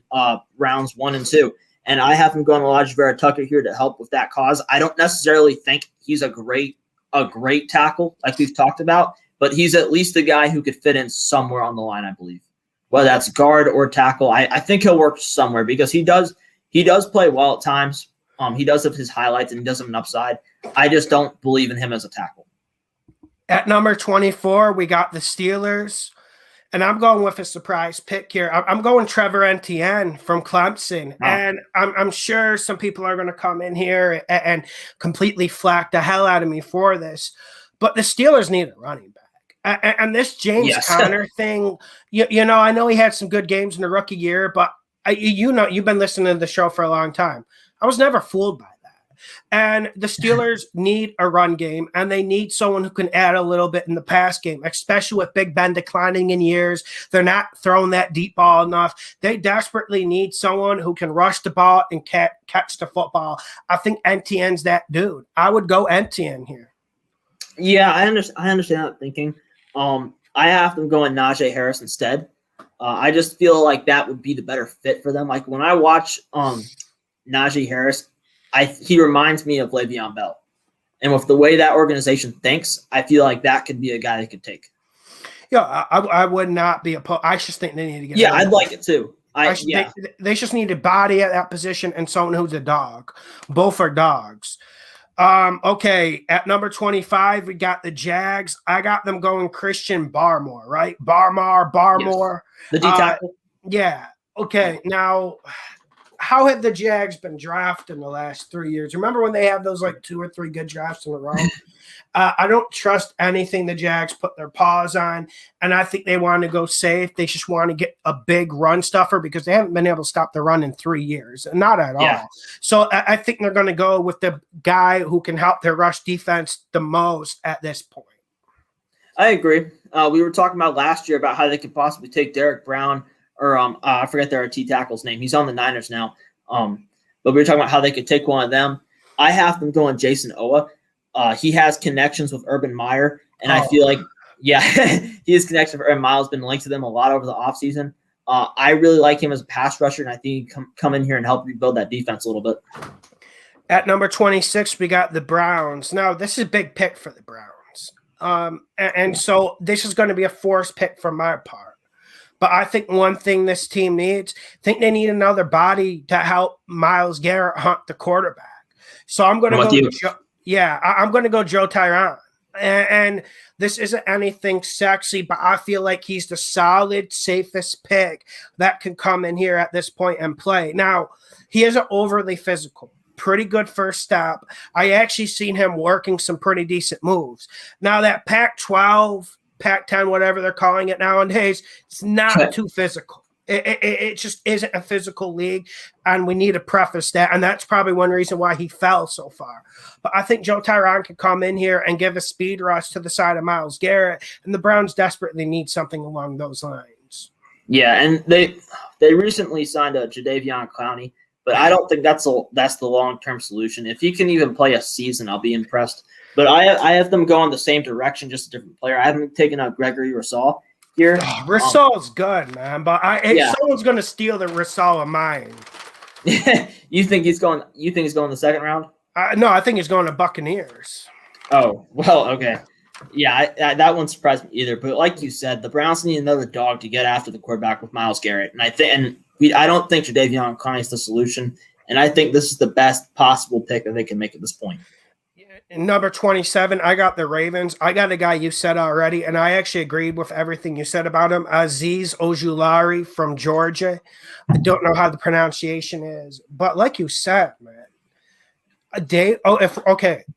rounds 1 and 2. And I have him going Elijah Vera Tucker here to help with that cause. I don't necessarily think he's a great tackle like we've talked about, but he's at least a guy who could fit in somewhere on the line, I believe. Whether that's guard or tackle, I think he'll work somewhere because he does play well at times. He does have his highlights and he does have an upside. I just don't believe in him as a tackle. At number 24, we got the Steelers. And I'm going with a surprise pick here. I'm going Trevor Etienne from Clemson. Wow. And I'm sure some people are going to come in here and completely flack the hell out of me for this. But the Steelers need a running back. And this James Conner thing, you know, I know he had some good games in the rookie year, but you've been listening to the show for a long time. I was never fooled by that. And the Steelers need a run game, and they need someone who can add a little bit in the pass game, especially with Big Ben declining in years. They're not throwing that deep ball enough. They desperately need someone who can rush the ball and catch the football. I think Etienne's that dude. I would go Etienne here. Yeah, I understand that thinking. I have them going Najee Harris instead. I just feel like that would be the better fit for them. Like when I watch Najee Harris, he reminds me of Le'Veon Bell. And with the way that organization thinks, I feel like that could be a guy they could take. Yeah, I would not be opposed. I just think they need to get. Yeah, I'd like it too. They just need a body at that position and someone who's a dog. Both are dogs. Okay, at number 25, we got the Jags. I got them going Christian Barmore, right? Barmore. Yes. The D tackle. Yeah. Okay, now how have the Jags been drafted in the last 3 years? Remember when they had those like 2 or 3 good drafts in a row? I don't trust anything the Jags put their paws on, and I think they want to go safe. They just want to get a big run stuffer because they haven't been able to stop the run in 3 years. Not at all. So I think they're going to go with the guy who can help their rush defense the most at this point. I agree. We were talking about last year about how they could possibly take Derek Brown or I forget their T tackle's name. He's on the Niners now. But we were talking about how they could take one of them. I have them going Jason Owa. He has connections with Urban Meyer, and I feel like, he has connections with Urban Meyer. Has been linked to them a lot over the offseason. I really like him as a pass rusher, and I think he can come in here and help rebuild that defense a little bit. At number 26, we got the Browns. Now, this is a big pick for the Browns. And so this is going to be a forced pick from my part. But I think one thing this team needs, they need another body to help Myles Garrett hunt the quarterback. So I'm going to go Yeah, I'm going to go Joe Tyron. And this isn't anything sexy, but I feel like he's the solid, safest pick that can come in here at this point and play. Now, he isn't overly physical. Pretty good first step. I actually seen him working some pretty decent moves. Now, that Pac 12, Pac 10, whatever they're calling it nowadays, it's not too physical. It just isn't a physical league, and we need to preface that. And that's probably one reason why he fell so far. But I think Joe Tyron can come in here and give a speed rush to the side of Myles Garrett, and the Browns desperately need something along those lines. Yeah, and they recently signed a Jadeveon Clowney, but I don't think that's the long-term solution. If he can even play a season, I'll be impressed. But I have them going the same direction, just a different player. I haven't taken out Gregory Rousseau here. Rousseau's good, man, but someone's going to steal the Rousseau of mine. You think he's going? You think he's going the second round? No, I think he's going to Buccaneers. Oh, well, okay. Yeah, that one surprised me either. But like you said, the Browns need another dog to get after the quarterback with Myles Garrett, and I don't think Jadeveon Clowney is the solution. And I think this is the best possible pick that they can make at this point. Number 27, I got the Ravens. I got a guy you said already, and I actually agreed with everything you said about him. Azeez Ojulari from Georgia. I don't know how the pronunciation is, but like you said, man,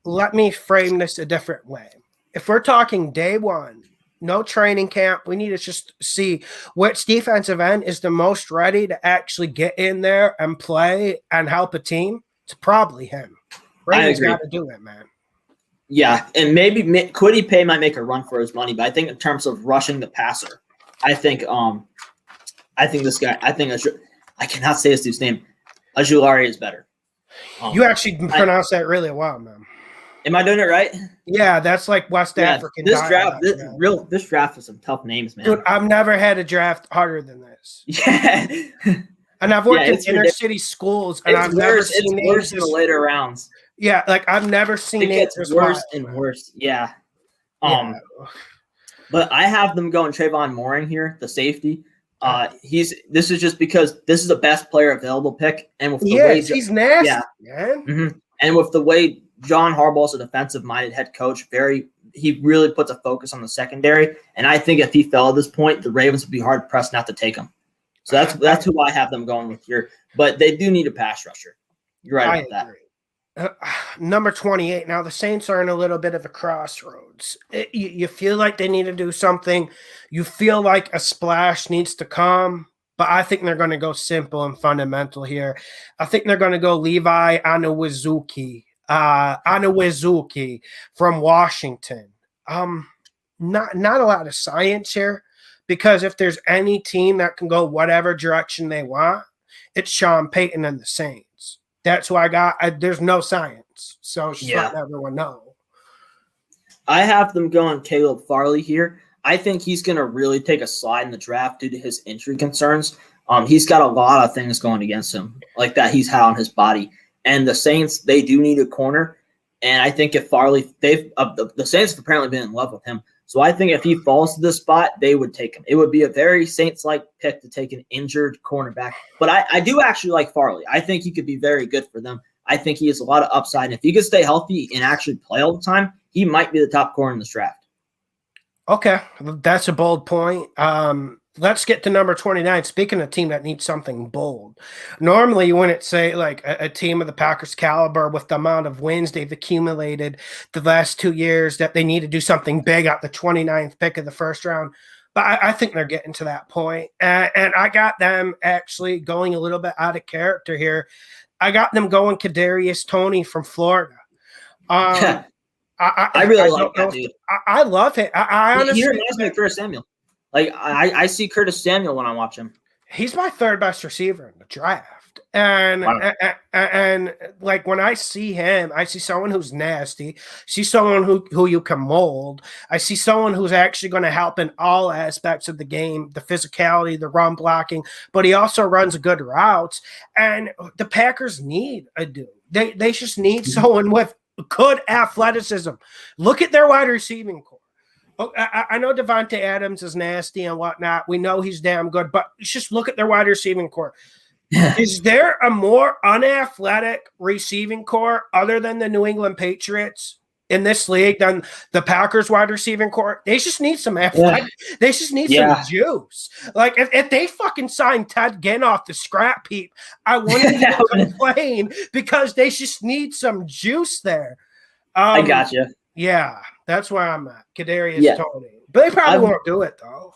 let me frame this a different way. If we're talking day one, no training camp, we need to just see which defensive end is the most ready to actually get in there and play and help a team. It's probably him. Ravens got to do it, man. Yeah, and maybe Kwity Paye might make a run for his money, but I think in terms of rushing the passer, I think this guy, I cannot say this dude's name. Ojulari is better. You actually pronounce that really well, man. Am I doing it right? Yeah, that's like West African. This draft is some tough names, man. Dude, I've never had a draft harder than this. Yeah. And I've worked in inner city schools, and I've never seen it's worse in the later rounds. Yeah, like I've never seen it gets worse and worse. Yeah. But I have them going Trayvon Moring here, the safety. This is just because this is the best player available pick, and with the way he's nasty, man. Mm-hmm. And with the way John Harbaugh's a defensive-minded head coach, he really puts a focus on the secondary. And I think if he fell at this point, the Ravens would be hard pressed not to take him. So that's who I have them going with here. But they do need a pass rusher. You're right about that. Number 28. Now, the Saints are in a little bit of a crossroads. You feel like they need to do something. You feel like a splash needs to come. But I think they're going to go simple and fundamental here. I think they're going to go Levi Anawizuki from Washington. Not a lot of science here, because if there's any team that can go whatever direction they want, it's Sean Payton and the Saints. That's who I got. There's no science. So just let everyone know. I have them going Caleb Farley here. I think he's going to really take a slide in the draft due to his injury concerns. He's got a lot of things going against him like that he's had on his body. And the Saints, they do need a corner. And I think if Farley, the Saints have apparently been in love with him. So I think if he falls to this spot, they would take him. It would be a very Saints-like pick to take an injured cornerback. But I do actually like Farley. I think he could be very good for them. I think he has a lot of upside. And if he could stay healthy and actually play all the time, he might be the top corner in this draft. Okay, that's a bold point. Let's get to number 29. Speaking of a team that needs something bold, normally you wouldn't say like a team of the Packers caliber with the amount of wins they've accumulated the last 2 years that they need to do something big at the 29th pick of the first round. But I think they're getting to that point. And I got them actually going a little bit out of character here. I got them going Kadarius Toney from Florida. I really like that dude. I love it. I honestly, he reminds me of Curtis Samuel. Like I see Curtis Samuel when I watch him. He's my third best receiver in the draft, and like when I see him, I see someone who's nasty. I see someone who you can mold. I see someone who's actually going to help in all aspects of the game, the physicality, the run blocking, but he also runs good routes. And the Packers need a dude. They just need someone with good athleticism. Look at their wide receiving core. Oh, I know Devontae Adams is nasty and whatnot. We know he's damn good, but just look at their wide receiving core. Is there a more unathletic receiving core other than the New England Patriots in this league than the Packers wide receiving core? They just need some athletic. Yeah. They just need some juice. Like if they fucking signed Ted Ginn off the scrap heap, I wouldn't even complain because they just need some juice there. I gotcha. Yeah, that's where I'm at. Kadarius Toney. But they probably won't do it though.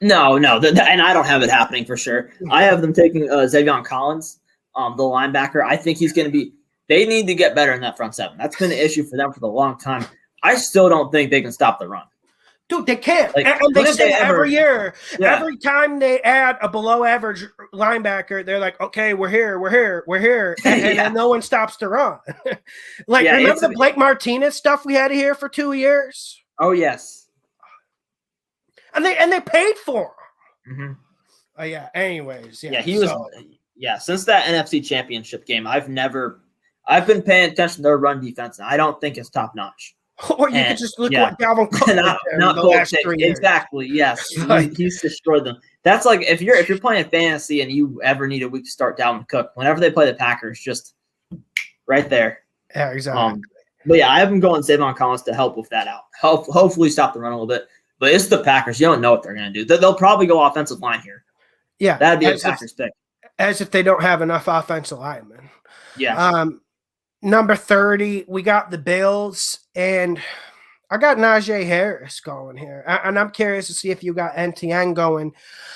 No, and I don't have it happening for sure. I have them taking Zavion Collins, the linebacker. I think he's going to be – they need to get better in that front seven. That's been an issue for them for the long time. I still don't think they can stop the run. Dude, they can't. And they say every year, every time they add a below-average linebacker, they're like, okay, we're here. And no one stops the run. Remember the Blake Martinez stuff we had here for 2 years? Oh, yes. And they paid for him. Mm-hmm. Anyways, yeah. He was. Yeah, since that NFC Championship game, I've been paying attention to their run defense, and I don't think it's top notch. Or you could just look at Dalvin Cook. not the last 3 years. Exactly. Yes, he's destroyed them. That's like if you're playing fantasy and you ever need a week to start Dalvin Cook, whenever they play the Packers, just right there. Yeah, exactly. But yeah, I have them going Zavion Collins to help with that out. Hopefully stop the run a little bit. But it's the Packers. You don't know what they're going to do. They'll probably go offensive line here. Yeah. That'd be a Packers pick. As if they don't have enough offensive linemen. Yeah. Number 30, we got the Bills, and I got Najee Harris going here. And I'm curious to see if you got NTN going.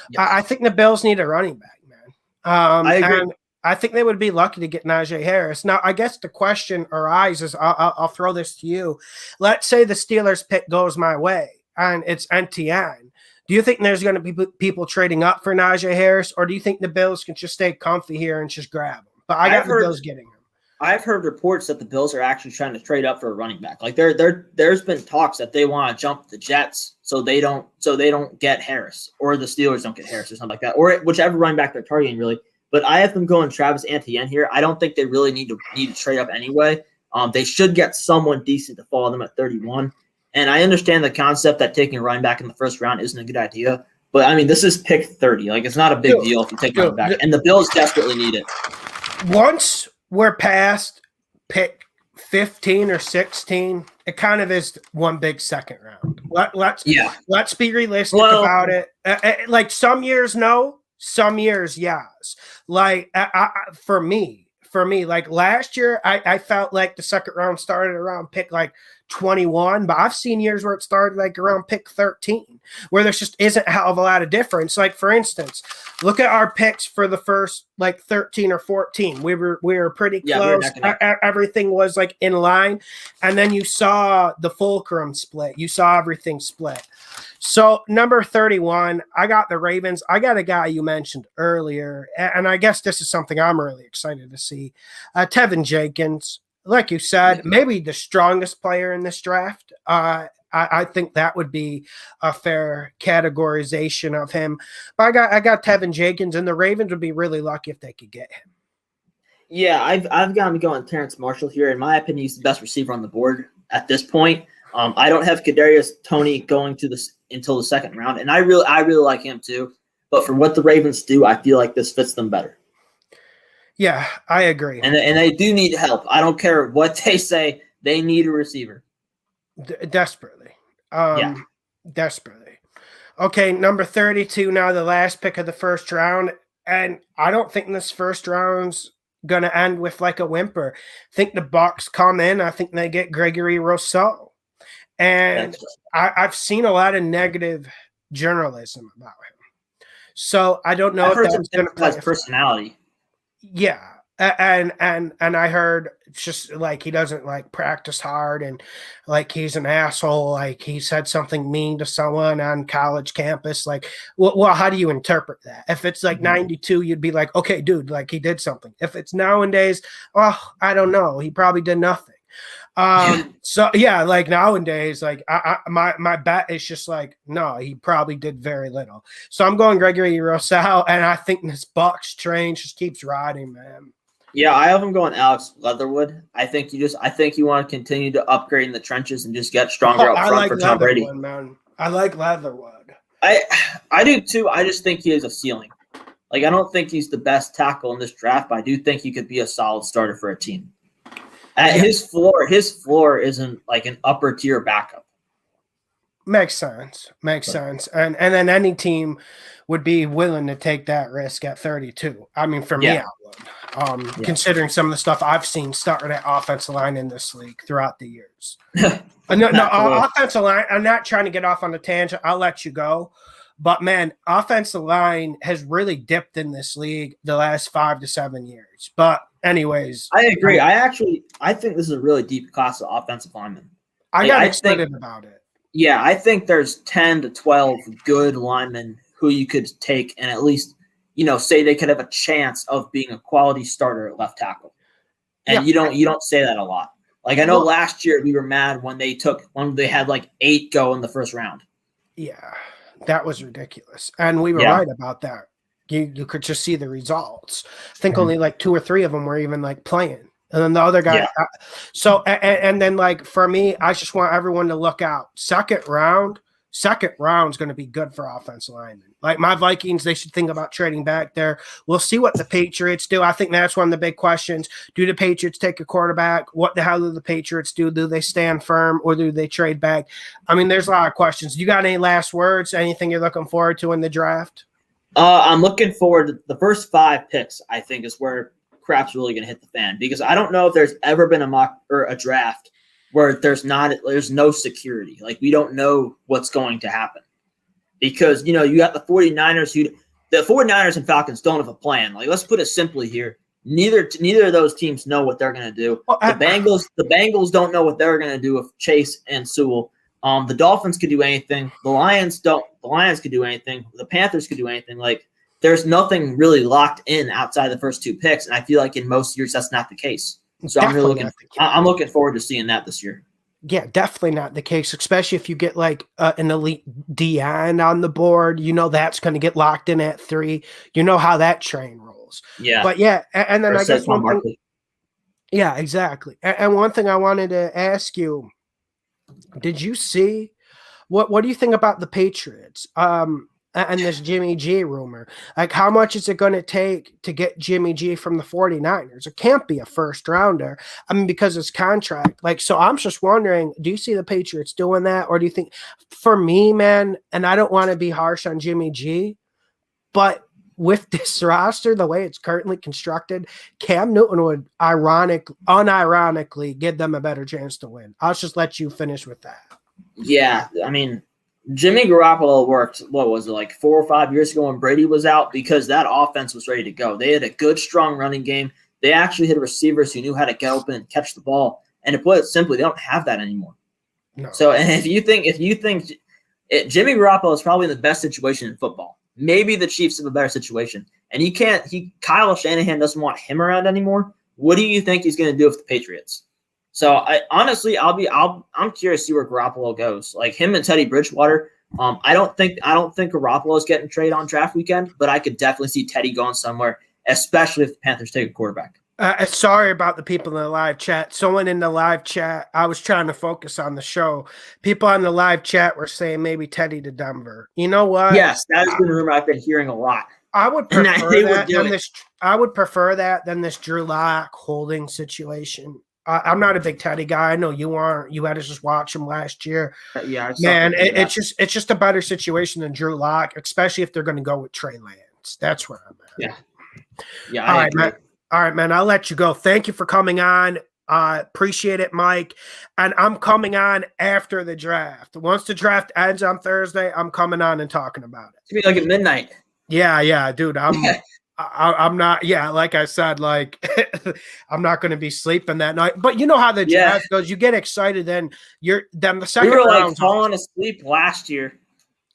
Yes. I think the Bills need a running back, man. I agree. And I think they would be lucky to get Najee Harris. Now, I guess the question arises, I'll throw this to you. Let's say the Steelers pick goes my way. And it's NTN. Do you think there's going to be people trading up for Najee Harris, or do you think the Bills can just stay comfy here and just grab him? But I got the Bills getting him. I've heard reports that the Bills are actually trying to trade up for a running back. Like there's been talks that they want to jump the Jets so they don't get Harris, or the Steelers don't get Harris or something like that, or whichever running back they're targeting really. But I have them going Travis Etienne here. I don't think they really need to trade up anyway. They should get someone decent to follow them at 31. And I understand the concept that taking a running back in the first round isn't a good idea. But, I mean, this is pick 30. Like, it's not a big deal if you take a running back. And the Bills desperately need it. Once we're past pick 15 or 16, it kind of is one big second round. Let's be realistic about it. Like, some years, no. Some years, yes. Like, for me, like last year, I felt like the second round started around pick like 21, but I've seen years where it started like around pick 13, where there's just isn't a hell of a lot of difference. Like, for instance, look at our picks for the first like 13 or 14. We were pretty close. Everything was like in line. And then you saw the fulcrum split. You saw everything split. So number 31, I got the Ravens. I got a guy you mentioned earlier, and I guess this is something I'm really excited to see. Tevin Jenkins, like you said, maybe the strongest player in this draft. I think that would be a fair categorization of him. But I got Tevin Jenkins, and the Ravens would be really lucky if they could get him. Yeah, I've got him going Terrence Marshall here. In my opinion, he's the best receiver on the board at this point. I don't have Kadarius Toney going to this until the second round, and I really like him too. But for what the Ravens do, I feel like this fits them better. Yeah, I agree. And they do need help. I don't care what they say. They need a receiver. Desperately. Desperately. Okay, number 32 now, the last pick of the first round. And I don't think this first round's going to end with like a whimper. I think the Bucs come in. I think they get Gregory Rousseau. And I've seen a lot of negative journalism about him. So I don't know if that's going to play his personality. Yeah. And I heard just like he doesn't like practice hard and like he's an asshole. Like he said something mean to someone on college campus. Like, well, how do you interpret that? If it's like 92, you'd be like, okay, dude, like he did something. If it's nowadays, oh, I don't know. He probably did nothing. So yeah, like nowadays, like my bet is just like, no, he probably did very little. So I'm going Gregory Rousseau, and I think this Bucs train just keeps riding, man. Yeah, I have him going Alex Leatherwood. I think you want to continue to upgrade in the trenches and just get stronger up front for Tom Brady. Man. I like Leatherwood. I do too. I just think he has a ceiling. Like, I don't think he's the best tackle in this draft, but I do think he could be a solid starter for a team. His floor isn't like an upper tier backup. Makes sense. And then any team would be willing to take that risk at 32. I mean, for me, I would. Considering some of the stuff I've seen starting at offensive line in this league throughout the years. Offensive line, I'm not trying to get off on a tangent. I'll let you go. But, man, offensive line has really dipped in this league the last 5 to 7 years. But, anyways. I agree. I think this is a really deep class of offensive linemen. I got excited about it. Yeah, I think there's 10 to 12 good linemen who you could take and at least, say they could have a chance of being a quality starter at left tackle. And you don't say that a lot. Like, I know last year we were mad when they had like 8 go in the first round. Yeah, that was ridiculous. And we were right about that. You could just see the results. I think only like 2 or 3 of them were even like playing. And then the other guy. So, and then like for me, I just want everyone to look out. Second round is going to be good for offensive linemen. Like my Vikings, they should think about trading back there. We'll see what the Patriots do. I think that's one of the big questions. Do the Patriots take a quarterback? What the hell do the Patriots do? Do they stand firm or do they trade back? I mean, there's a lot of questions. You got any last words? Anything you're looking forward to in the draft? I'm looking forward to the first 5 picks, I think, is where crap's really going to hit the fan, because I don't know if there's ever been a mock or a draft where there's no security. Like, we don't know what's going to happen because, you got the 49ers the 49ers and Falcons don't have a plan. Like, let's put it simply here. Neither of those teams know what they're going to do. Well, the Bengals don't know what they're going to do with Chase and Sewell. The Dolphins could do anything. The Lions could do anything. The Panthers could do anything. Like, there's nothing really locked in outside the first 2 picks, and I feel like in most years that's not the case. So I'm looking forward to seeing that this year. Yeah, definitely not the case, especially if you get like an elite DN on the board. That's going to get locked in at 3. You know how that train rolls. Yeah. But yeah, and then I guess one thing. Yeah, exactly. And one thing I wanted to ask you, did you see what do you think about the Patriots? And this Jimmy G rumor, like how much is it going to take to get Jimmy G from the 49ers? It can't be a first rounder. I mean, because his contract, so I'm just wondering, do you see the Patriots doing that? Or do you think, for me, man, and I don't want to be harsh on Jimmy G, but with this roster, the way it's currently constructed, Cam Newton would unironically give them a better chance to win. I'll just let you finish with that. Yeah. I mean, Jimmy Garoppolo worked, what was it, like 4 or 5 years ago when Brady was out, because that offense was ready to go. They had a good, strong running game. They actually had receivers who knew how to get open and catch the ball. And to put it simply, they don't have that anymore. No. So, and if you think Jimmy Garoppolo is probably in the best situation in football, maybe the Chiefs have a better situation, and Kyle Shanahan doesn't want him around anymore. What do you think he's going to do with the Patriots? So I'm curious to see where Garoppolo goes. Like him and Teddy Bridgewater. I don't think Garoppolo is getting traded on draft weekend, but I could definitely see Teddy going somewhere, especially if the Panthers take a quarterback. Sorry about the people in the live chat. Someone in the live chat, I was trying to focus on the show. People on the live chat were saying maybe Teddy to Denver. You know what? Yes, that has been a rumor I've been hearing a lot. I would prefer that than this Drew Lock holding situation. I'm not a big Teddy guy. I know you aren't. You had to just watch him last year. Yeah, man, it's just a better situation than Drew Lock, especially if they're going to go with Trey Lance. That's where I'm at. Yeah. All right, man. I'll let you go. Thank you for coming on. Appreciate it, Mike. And I'm coming on after the draft. Once the draft ends on Thursday, I'm coming on and talking about it. It's gonna be like at midnight. Yeah, dude. I'm not, like I said, like I'm not going to be sleeping that night. But you know how the draft goes. You get excited, then the second round. We were like falling asleep last year.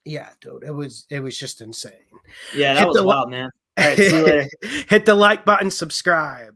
Yeah, dude. It was just insane. Yeah, that was wild, man. All right, see you later. Hit the like button, subscribe.